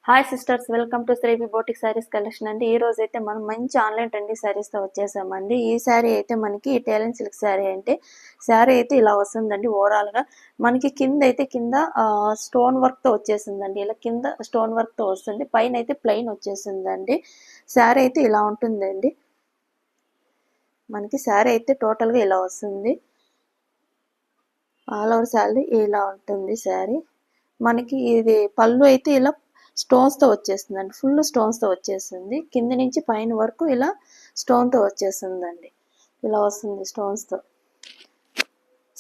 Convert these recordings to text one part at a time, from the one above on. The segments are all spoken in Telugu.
Hi sisters, welcome to Srivi boutique saris collection అండి. ఈ రోజు అయితే మనం మంచి ఆన్లైన్ ట్రెండింగ్ శారీస్తో వచ్చేసామండి. ఈ శారీ అయితే మనకి ఇటాలియన్ సిల్క్ శారీ అంటే శారీ అయితే ఇలా వస్తుందండి. ఓవరాల్గా మనకి కింద స్టోన్ వర్క్తో వచ్చేసిందండి. ఇలా కింద స్టోన్ వర్క్తో వస్తుంది, పైన అయితే ప్లెయిన్ వచ్చేసిందండి. శారీ అయితే ఇలా ఉంటుందండి. మనకి శారీ అయితే టోటల్గా ఇలా వస్తుంది. ఆల్ ఓవర్ శారీ ఇలా ఉంటుంది. శారీ మనకి ఇది పళ్ళు అయితే ఇలా స్టోన్స్తో వచ్చేస్తుందండి. ఫుల్ స్టోన్స్తో వచ్చేస్తుంది. కింద నుంచి పైన వరకు ఇలా స్టోన్తో వచ్చేస్తుందండి. ఇలా వస్తుంది స్టోన్స్తో.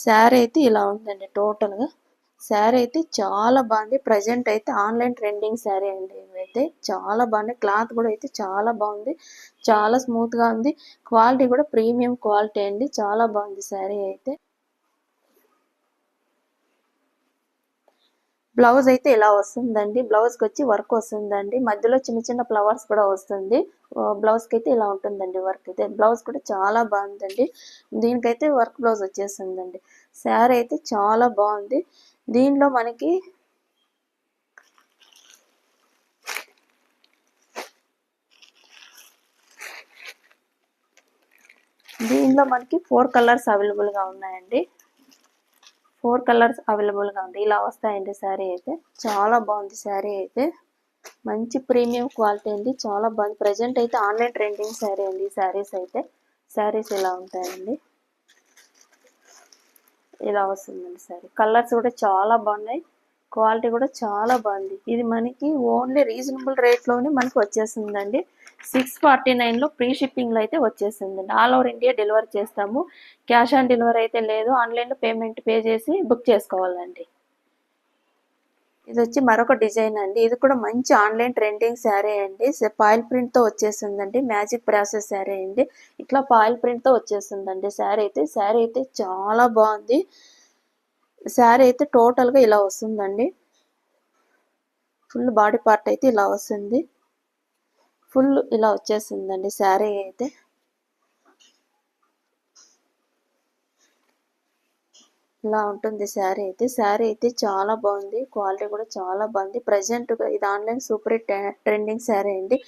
శారీ అయితే ఇలా ఉందండి టోటల్గా. శారీ అయితే చాలా బాగుంది. ప్రజెంట్ అయితే ఆన్లైన్ ట్రెండింగ్ శారీ అండి. ఇవైతే చాలా బాగుంది. క్లాత్ కూడా అయితే చాలా బాగుంది. చాలా స్మూత్గా ఉంది. క్వాలిటీ కూడా ప్రీమియం క్వాలిటీ అండి. చాలా బాగుంది శారీ అయితే. బ్లౌజ్ అయితే ఇలా వస్తుందండి. బ్లౌజ్కి వచ్చి వర్క్ వస్తుందండి. మధ్యలో చిన్న చిన్న ఫ్లవర్స్ కూడా వస్తుంది. బ్లౌజ్కి అయితే ఇలా ఉంటుందండి వర్క్ అయితే. బ్లౌజ్ కూడా చాలా బాగుందండి. దీనికైతే వర్క్ బ్లౌజ్ వచ్చేస్తుందండి. శారీ అయితే చాలా బాగుంది. దీనిలో మనకి మనకి 4 కలర్స్ అవైలబుల్గా ఉన్నాయండి. 4 కలర్స్ అవైలబుల్గా ఉంది. ఇలా వస్తాయండి శారీ అయితే. చాలా బాగుంది శారీ అయితే. మంచి ప్రీమియం క్వాలిటీ అండి. చాలా బాగుంది. ప్రజెంట్ అయితే ఆన్లైన్ ట్రెండింగ్ శారీ అండి. శారీస్ ఇలా ఉంటాయండి. ఇలా వస్తుందండి శారీ. కలర్స్ కూడా చాలా బాగున్నాయి. క్వాలిటీ కూడా చాలా బాగుంది. ఇది మనకి ఓన్లీ రీజనబుల్ రేట్లోనే మనకి వచ్చేస్తుందండి. 649లో ఫ్రీ షిప్పింగ్లో అయితే వచ్చేసిందండి. ఆల్ ఓవర్ ఇండియా డెలివరీ చేస్తాము. క్యాష్ ఆన్ డెలివరీ అయితే లేదు. ఆన్లైన్లో పేమెంట్ పే చేసి బుక్ చేసుకోవాలండి. ఇది వచ్చి మరొక డిజైన్ అండి. ఇది కూడా మంచి ఆన్లైన్ ట్రెండింగ్ శారీ అండి. పాయిల్ ప్రింట్తో వచ్చేసిందండి. మ్యాజిక్ ప్రాసెస్ శారీ అండి. ఇట్లా పాయిల్ ప్రింట్తో వచ్చేసిందండి శారీ అయితే చాలా బాగుంది. శారీ అయితే టోటల్గా ఇలా వస్తుందండి. ఫుల్ బాడీ పార్ట్ అయితే ఇలా వస్తుంది. ఫుల్ ఇలా వచ్చేసిందండి శారీ అయితే. ఇలా ఉంటుంది శారీ అయితే చాలా బాగుంది. క్వాలిటీ కూడా చాలా బాగుంది. ప్రజెంట్గా ఇది ఆన్లైన్ సూపర్ ట్రెండింగ్ శారీ అండి.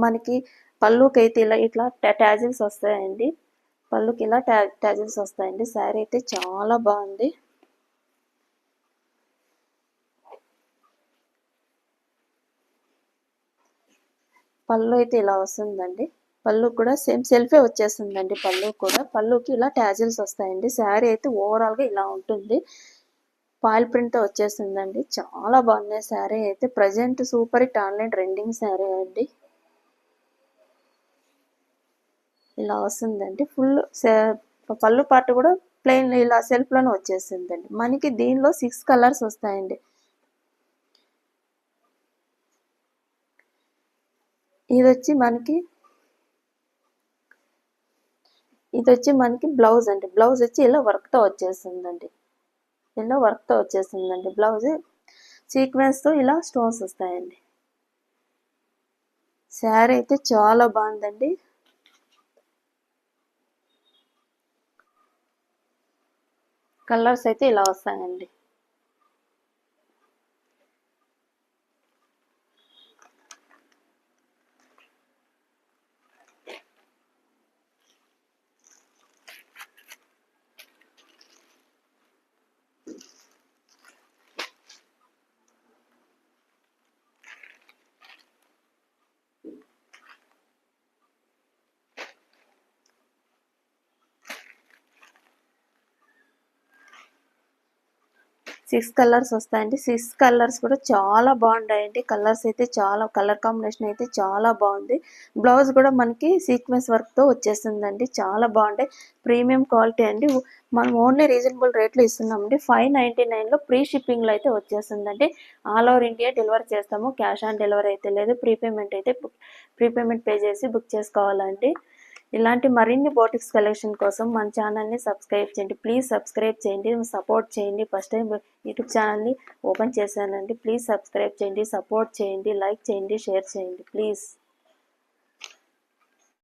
మనకి పళ్ళుకి అయితే ఇట్లా ట్యాజిల్స్ వస్తాయండి. పళ్ళుకి ఇలా ట్యాజిల్స్ వస్తాయండి. శారీ అయితే చాలా బాగుంది. పళ్ళు అయితే ఇలా వస్తుందండి. పళ్ళు కూడా సేమ్ సెల్ఫే వచ్చేస్తుందండి. పళ్ళుకి ఇలా ట్యాజిల్స్ వస్తాయండి. శారీ అయితే ఓవరాల్గా ఇలా ఉంటుంది. పాయిల్ ప్రింట్తో వచ్చేస్తుందండి. చాలా బాగుంది శారీ అయితే. Present super hit online trending sari అండి. ఇలా వస్తుందండి. ఫుల్ పళ్ళు పార్ట్ కూడా ప్లెయిన్ ఇలా సెల్ఫ్లోనే వచ్చేసిందండి. మనకి దీనిలో 6 కలర్స్ వస్తాయండి. ఇది వచ్చి మనకి బ్లౌజ్ అండి. బ్లౌజ్ వచ్చి ఇలా వర్క్తో వచ్చేసిందండి. బ్లౌజ్ సీక్వెన్స్తో ఇలా స్టోన్స్ వస్తాయండి. శారీ అయితే చాలా బాగుందండి. కలర్స్ అయితే ఇలా వస్తాయండి. సిక్స్ కలర్స్ వస్తాయండి. 6 కలర్స్ కూడా చాలా బాగుంటాయండి. కలర్ కాంబినేషన్ అయితే చాలా బాగుంది. బ్లౌజ్ కూడా మనకి సీక్వెన్స్ వర్క్తో వచ్చేస్తుందండి. చాలా బాగుంటాయి. ప్రీమియం క్వాలిటీ అండి. మనం ఓన్లీ రీజనబుల్ రేట్లో ఇస్తున్నామండి. 599లో ఫ్రీ షిప్పింగ్లో అయితే వచ్చేస్తుందండి. ఆల్ ఓవర్ ఇండియా డెలివరీ చేస్తాము. క్యాష్ ఆన్ డెలివరీ అయితే లేదు. ప్రీపేమెంట్ పే చేసి బుక్ చేసుకోవాలండి. ఇలాంటి మరిన్ని బోటిక్స్ కలెక్షన్ కోసం మన ఛానల్ని సబ్స్క్రైబ్ చేయండి. ప్లీజ్ సబ్స్క్రైబ్ చేయండి, సపోర్ట్ చేయండి. ఫస్ట్ టైం యూట్యూబ్ ఛానల్ని ఓపెన్ చేశానండి. ప్లీజ్ సబ్స్క్రైబ్ చేయండి, సపోర్ట్ చేయండి, లైక్ చేయండి, షేర్ చేయండి ప్లీజ్.